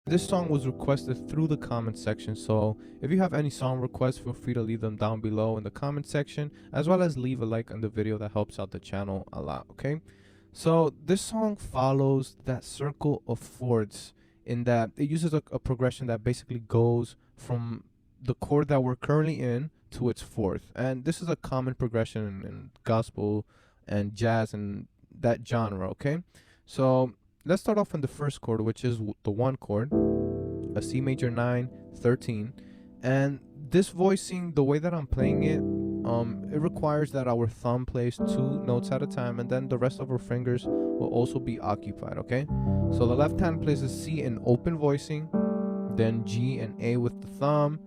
This song was requested through the comment section, so if you have any song requests, feel free to leave them down below in the comment section, as well as leave a like on the video. That helps out the channel a lot, okay? So this song follows that circle of fourths in that it uses a progression that basically goes from the chord that we're currently in to its fourth. And this is a common progression in gospel and jazz and that genre, okay? So let's start off on the first chord, which is the 1 chord, a C major 9, 13. And this voicing, the way that I'm playing it, it requires that our thumb plays 2 notes at a time, and then the rest of our fingers will also be occupied, okay? So the left hand plays a C in open voicing, then G and A with the thumb,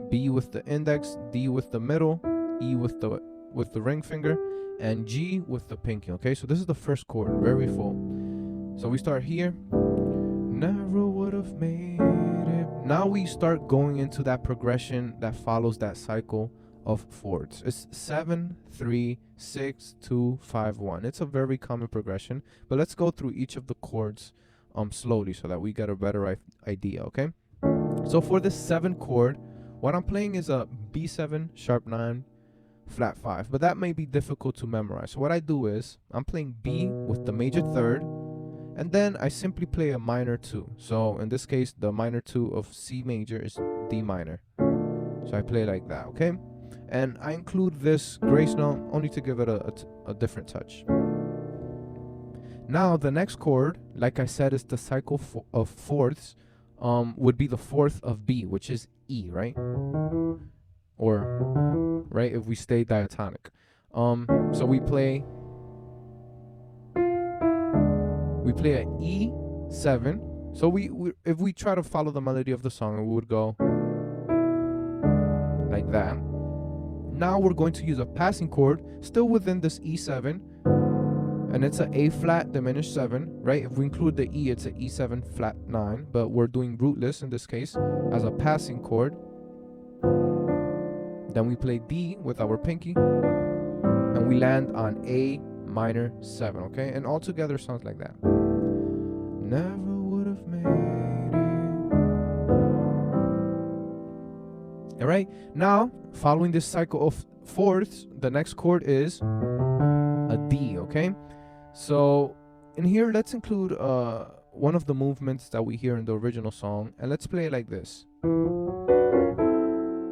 B with the index, D with the middle, E with the ring finger, and G with the pinky, okay? So this is the first chord, very full. So we start here. Never would have made it. Now we start going into that progression that follows that cycle of fourths. It's 7, 3, 6, 2, 5, 1. It's a very common progression, but let's go through each of the chords slowly so that we get a better idea, okay? So for this 7 chord, what I'm playing is a B7 sharp 9 flat 5, but that may be difficult to memorize. So what I do is I'm playing B with the major 3rd, and then I simply play a minor 2. So in this case, the minor 2 of C major is D minor. So I play like that, okay? And I include this grace note only to give it a different touch. Now the next chord, like I said, is the cycle of fourths, would be the 4th of B, which is E, right? Or, right, if we stay diatonic. So we play an E7. So if we try to follow the melody of the song, we would go like that. Now we're going to use a passing chord still within this E7, and it's an A flat diminished 7, right? If we include the E, it's an E7 flat 9, but we're doing rootless in this case as a passing chord. Then we play D with our pinky, and we land on A minor 7, okay? And all together sounds like that. Never would have made it. All right, now following this cycle of fourths, the next chord is a D, okay? So in here, let's include one of the movements that we hear in the original song, and let's play it like this.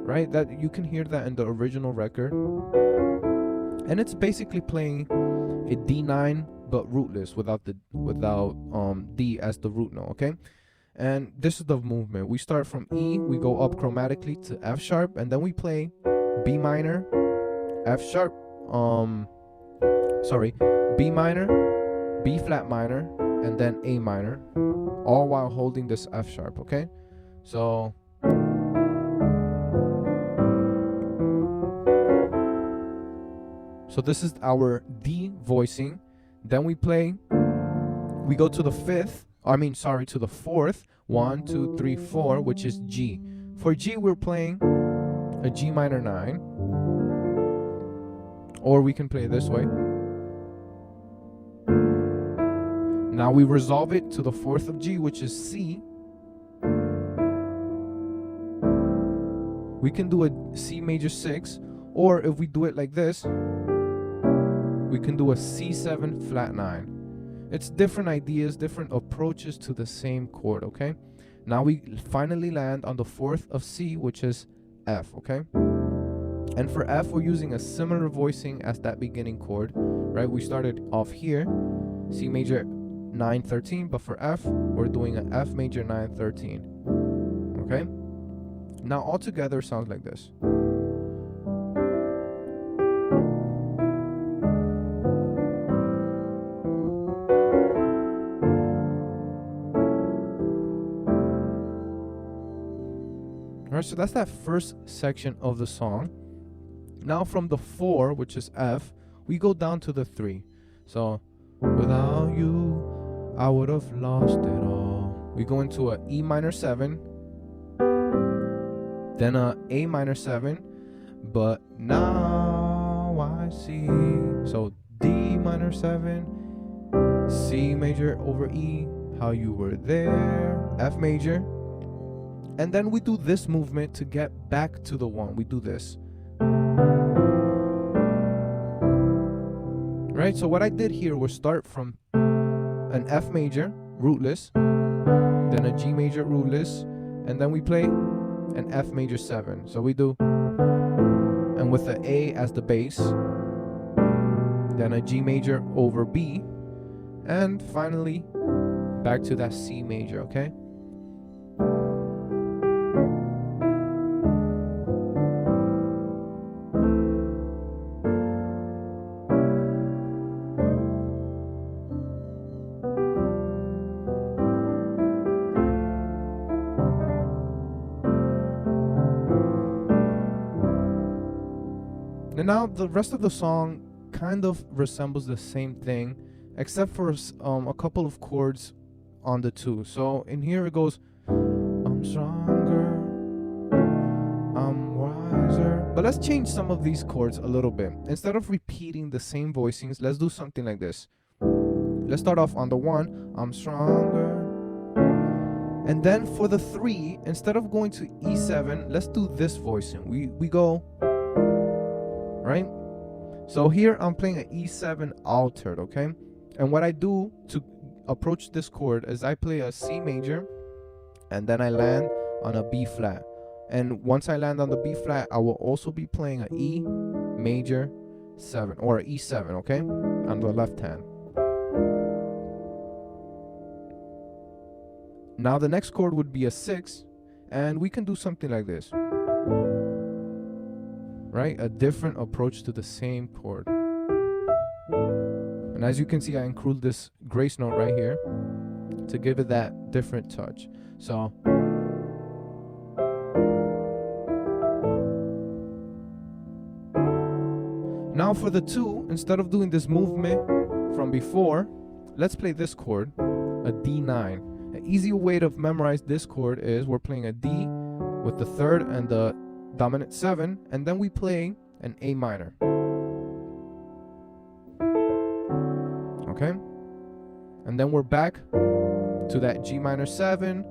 Right, that you can hear that in the original record, and it's basically playing a D9 but rootless without D as the root note, okay? And this is the movement. We start from E, we go up chromatically to F sharp, and then we play B minor, F sharp, B minor, B flat minor, and then A minor, all while holding this F sharp, okay? So this is our D voicing. Then we go to the to the 4th, 1, 2, 3, 4, which is G. For G, we're playing a G minor 9, or we can play it this way. Now we resolve it to the 4th of G, which is C. We can do a C major 6, or if we do it like this, we can do a C7 flat 9. It's different ideas, different approaches to the same chord, okay? Now we finally land on the 4th of C, which is F, okay? And for F, we're using a similar voicing as that beginning chord, right? We started off here, C major 9, 13, but for F, we're doing an F major 9, 13, okay? Now all together sounds like this. Alright, so that's that first section of the song. Now from the 4, which is F, we go down to the 3. So, without you, I would have lost it all. We go into a E minor 7, then a A minor 7, but now I see. So D minor 7, C major over E, how you were there. F major, and then we do this movement to get back to the 1. We do this. Right, so what I did here was start from an F major, rootless, then a G major, rootless, and then we play an F major 7. So we do, and with the A as the bass, then a G major over B, and finally back to that C major, okay? And now the rest of the song kind of resembles the same thing, except for a couple of chords on the 2. So in here it goes, I'm stronger, I'm wiser. But let's change some of these chords a little bit. Instead of repeating the same voicings, let's do something like this. Let's start off on the 1, I'm stronger. And then for the 3, instead of going to E7, let's do this voicing. We go, right? So here I'm playing an E7 altered, okay? And what I do to approach this chord is I play a C major, and then I land on a B flat. And once I land on the B flat, I will also be playing an E major 7, or an E7, okay? On the left hand. Now the next chord would be a 6, and we can do something like this. Right? A different approach to the same chord. And as you can see, I include this grace note right here to give it that different touch. So now for the 2, instead of doing this movement from before, let's play this chord, a D9. An easy way to memorize this chord is we're playing a D with the 3rd and the dominant 7, and then we play an A minor. Okay? And then we're back to that G minor 7,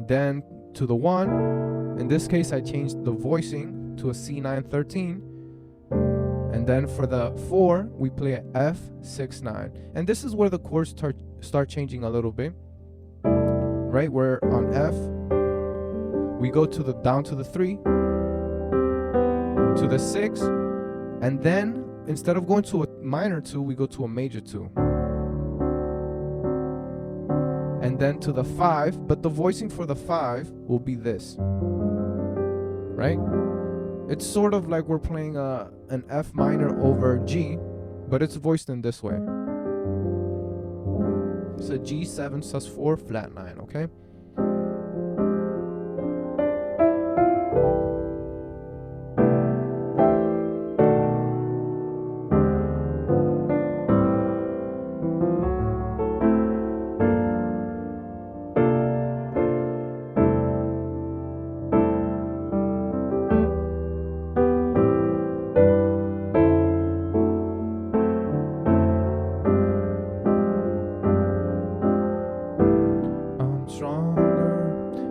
then to the 1. In this case, I changed the voicing to a C9 13. And then for the 4, we play an F6 9. And this is where the chords start changing a little bit. Right? We're on F. We go to the down to the 3, to the 6, and then instead of going to a minor 2, we go to a major 2. And then to the 5, but the voicing for the 5 will be this. Right? It's sort of like we're playing an F minor over G, but it's voiced in this way. It's a G7 sus4 flat 9, okay?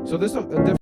So this is a different